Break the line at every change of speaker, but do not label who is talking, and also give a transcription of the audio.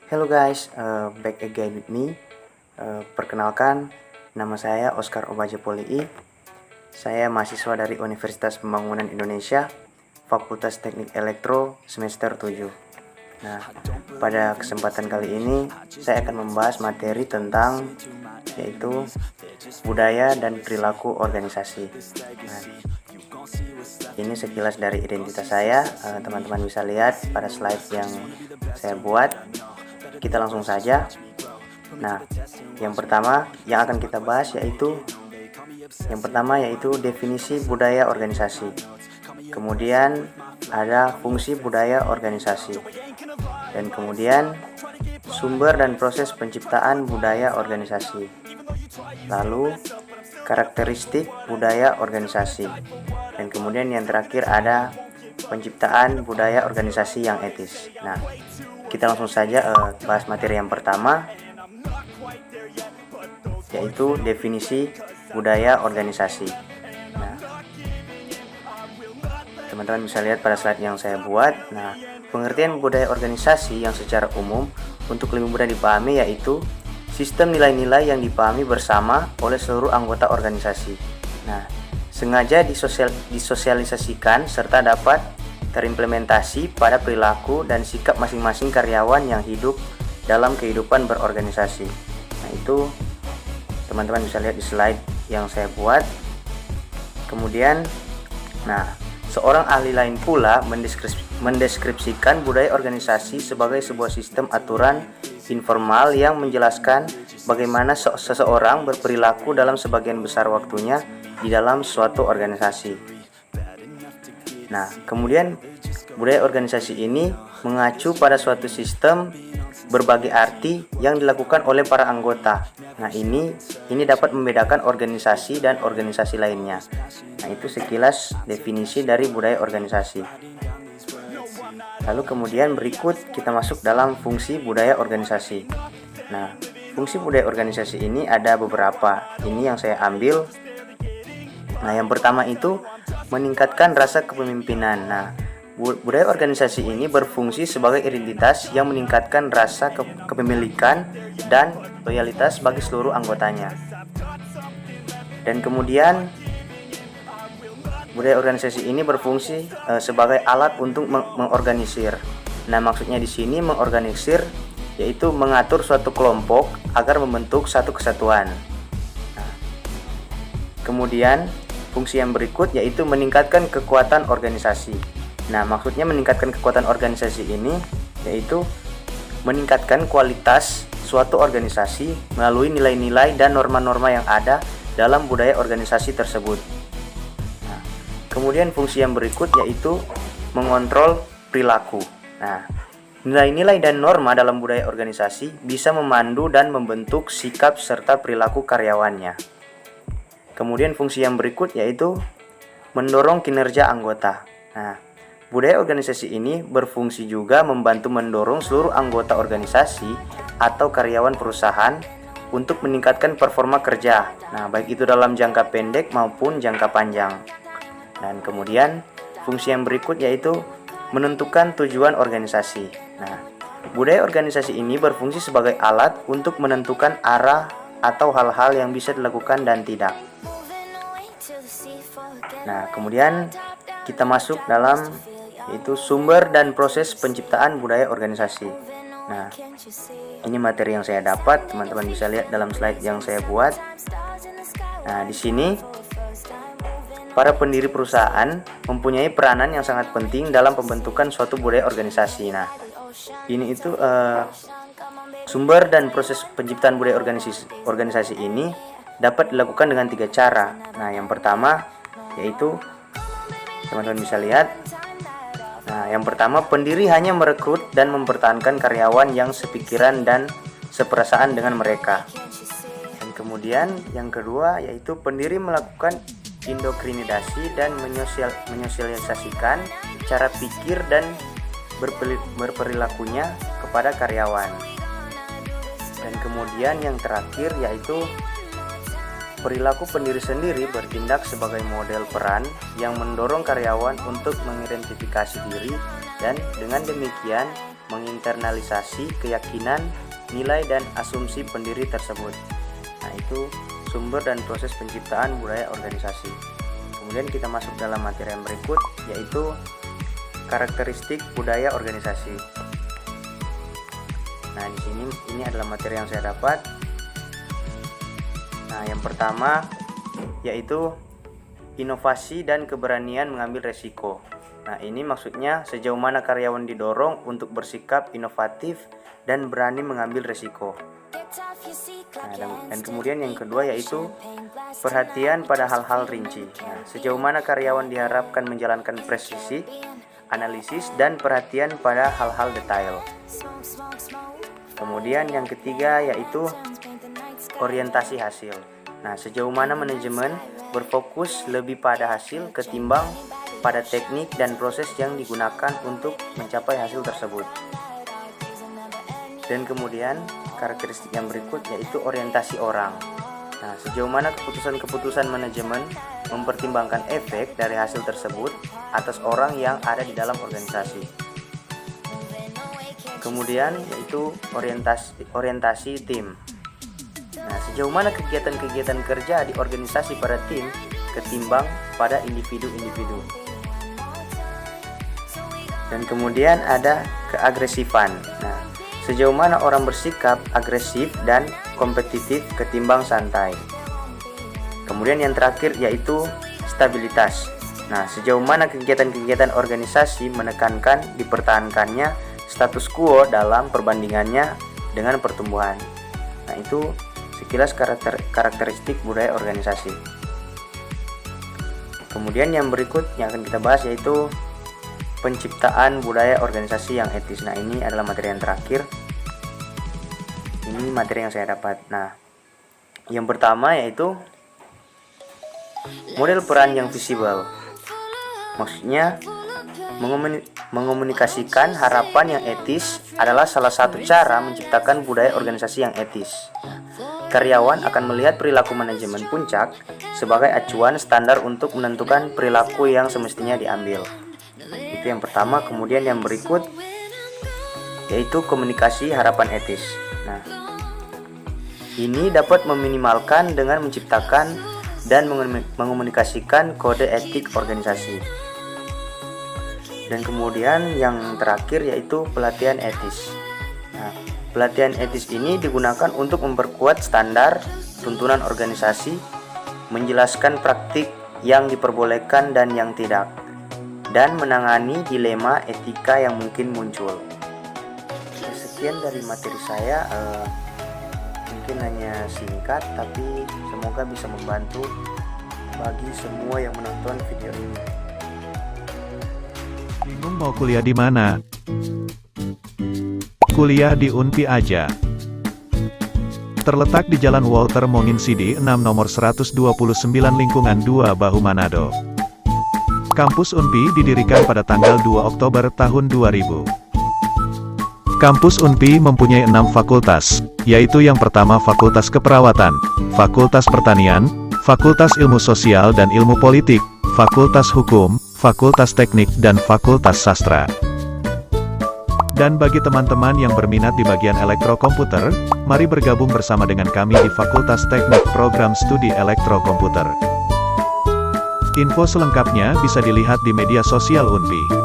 Hello guys, back again with me. Perkenalkan, nama saya Oscar Obaje Polii. Saya mahasiswa dari Universitas Pembangunan Indonesia, Fakultas Teknik Elektro, semester 7. Nah, pada kesempatan kali ini, saya akan membahas materi tentang yaitu budaya dan perilaku organisasi. Nah, ini sekilas dari identitas saya. Teman-teman bisa lihat pada slide yang saya buat. Kita langsung saja. Nah, yang pertama yang akan kita bahas yaitu definisi budaya organisasi. Kemudian ada fungsi budaya organisasi. Dan kemudian sumber dan proses penciptaan budaya organisasi. Lalu karakteristik budaya organisasi. Dan kemudian yang terakhir ada penciptaan budaya organisasi yang etis. Nah, kita langsung saja bahas materi yang pertama, yaitu definisi budaya organisasi. Nah, teman-teman bisa lihat pada slide yang saya buat. Nah, pengertian budaya organisasi yang secara umum untuk lebih mudah dipahami yaitu sistem nilai-nilai yang dipahami bersama oleh seluruh anggota organisasi. Nah, sengaja disosialisasikan serta dapat terimplementasi pada perilaku dan sikap masing-masing karyawan yang hidup dalam kehidupan berorganisasi. Nah, itu teman-teman bisa lihat di slide yang saya buat. Kemudian, seorang ahli lain pula mendeskripsikan budaya organisasi sebagai sebuah sistem aturan informal yang menjelaskan bagaimana seseorang berperilaku dalam sebagian besar waktunya di dalam suatu organisasi. Nah, kemudian budaya organisasi ini mengacu pada suatu sistem berbagai arti yang dilakukan oleh para anggota. Nah, ini dapat membedakan organisasi dan organisasi lainnya. Nah, itu sekilas definisi dari budaya organisasi. Lalu kemudian berikut kita masuk dalam fungsi budaya organisasi. Nah, fungsi budaya organisasi ini ada beberapa. Ini yang saya ambil. Nah, yang pertama itu meningkatkan rasa kepemimpinan. Nah, budaya organisasi ini berfungsi sebagai identitas yang meningkatkan rasa kepemilikan dan loyalitas bagi seluruh anggotanya. Dan kemudian budaya organisasi ini berfungsi sebagai alat untuk mengorganisir. Nah, maksudnya di sini mengorganisir yaitu mengatur suatu kelompok agar membentuk satu kesatuan. Nah, kemudian fungsi yang berikut yaitu meningkatkan kekuatan organisasi. Nah, maksudnya meningkatkan kekuatan organisasi ini yaitu meningkatkan kualitas suatu organisasi melalui nilai-nilai dan norma-norma yang ada dalam budaya organisasi tersebut. Nah, kemudian fungsi yang berikut yaitu mengontrol perilaku. Nah, nilai-nilai dan norma dalam budaya organisasi bisa memandu dan membentuk sikap serta perilaku karyawannya. Kemudian fungsi yang berikut yaitu mendorong kinerja anggota. Nah, budaya organisasi ini berfungsi juga membantu mendorong seluruh anggota organisasi atau karyawan perusahaan untuk meningkatkan performa kerja. Nah, baik itu dalam jangka pendek maupun jangka panjang. Dan kemudian fungsi yang berikut yaitu menentukan tujuan organisasi. Nah, budaya organisasi ini berfungsi sebagai alat untuk menentukan arah atau hal-hal yang bisa dilakukan dan tidak. Nah, kemudian kita masuk dalam yaitu sumber dan proses penciptaan budaya organisasi. Nah, ini materi yang saya dapat, teman-teman bisa lihat dalam slide yang saya buat. Nah, di sini para pendiri perusahaan mempunyai peranan yang sangat penting dalam pembentukan suatu budaya organisasi. Nah, ini itu sumber dan proses penciptaan budaya organisasi ini dapat dilakukan dengan 3 cara. Nah, yang pertama yaitu teman-teman bisa lihat. Nah, yang pertama, pendiri hanya merekrut dan mempertahankan karyawan yang sepikiran dan seperasaan dengan mereka. Dan kemudian yang kedua yaitu pendiri melakukan indoktrinasi dan menyosialisasikan cara pikir dan berperilakunya kepada karyawan. Dan kemudian yang terakhir yaitu perilaku pendiri sendiri bertindak sebagai model peran yang mendorong karyawan untuk mengidentifikasi diri dan dengan demikian menginternalisasi keyakinan, nilai, dan asumsi pendiri tersebut. Nah, itu sumber dan proses penciptaan budaya organisasi. Kemudian kita masuk dalam materi yang berikut, yaitu karakteristik budaya organisasi. Nah, di sini ini adalah materi yang saya dapat. Nah, yang pertama yaitu inovasi dan keberanian mengambil resiko. Nah, ini maksudnya sejauh mana karyawan didorong untuk bersikap inovatif dan berani mengambil resiko. Nah, dan kemudian yang kedua yaitu perhatian pada hal-hal rinci. Nah, sejauh mana karyawan diharapkan menjalankan presisi, analisis, dan perhatian pada hal-hal detail. Kemudian yang ketiga yaitu orientasi hasil. Nah, sejauh mana manajemen berfokus lebih pada hasil ketimbang pada teknik dan proses yang digunakan untuk mencapai hasil tersebut. Dan kemudian karakteristik yang berikut yaitu orientasi orang. Nah, sejauh mana keputusan-keputusan manajemen mempertimbangkan efek dari hasil tersebut atas orang yang ada di dalam organisasi. Kemudian yaitu orientasi tim. Nah, sejauh mana kegiatan-kegiatan kerja di organisasi pada tim ketimbang pada individu-individu. Dan kemudian ada keagresifan. Nah, sejauh mana orang bersikap agresif dan kompetitif ketimbang santai. Kemudian yang terakhir yaitu stabilitas. Nah, sejauh mana kegiatan-kegiatan organisasi menekankan dipertahankannya status quo dalam perbandingannya dengan pertumbuhan. Nah, itu sekilas karakteristik budaya organisasi. Kemudian yang berikut yang akan kita bahas yaitu penciptaan budaya organisasi yang etis. Nah, ini adalah materi yang terakhir. Ini materi yang saya dapat. Nah, yang pertama yaitu model peran yang visible. Maksudnya mengomunikasikan harapan yang etis adalah salah satu cara menciptakan budaya organisasi yang etis. Karyawan akan melihat perilaku manajemen puncak sebagai acuan standar untuk menentukan perilaku yang semestinya diambil. Itu yang pertama. Kemudian yang berikut yaitu komunikasi harapan etis. Nah, ini dapat meminimalkan dengan menciptakan dan mengomunikasikan kode etik organisasi. Dan kemudian yang terakhir yaitu pelatihan etis. Nah, pelatihan etis ini digunakan untuk memperkuat standar tuntunan organisasi, menjelaskan praktik yang diperbolehkan dan yang tidak, dan menangani dilema etika yang mungkin muncul. Sekian dari materi saya, mungkin hanya singkat tapi semoga bisa membantu bagi semua yang menonton video ini.
Bingung mau kuliah di mana? Kuliah di UNPI aja. Terletak di Jalan Walter Monginsidi 6 nomor 129 lingkungan 2 Bahu Manado. Kampus UNPI didirikan pada tanggal 2 Oktober tahun 2000. Kampus UNPI mempunyai 6 fakultas, yaitu yang pertama Fakultas Keperawatan, Fakultas Pertanian, Fakultas Ilmu Sosial dan Ilmu Politik, Fakultas Hukum, Fakultas Teknik, dan Fakultas Sastra. Dan bagi teman-teman yang berminat di bagian elektrokomputer, mari bergabung bersama dengan kami di Fakultas Teknik Program Studi Elektrokomputer. Info selengkapnya bisa dilihat di media sosial UNPI.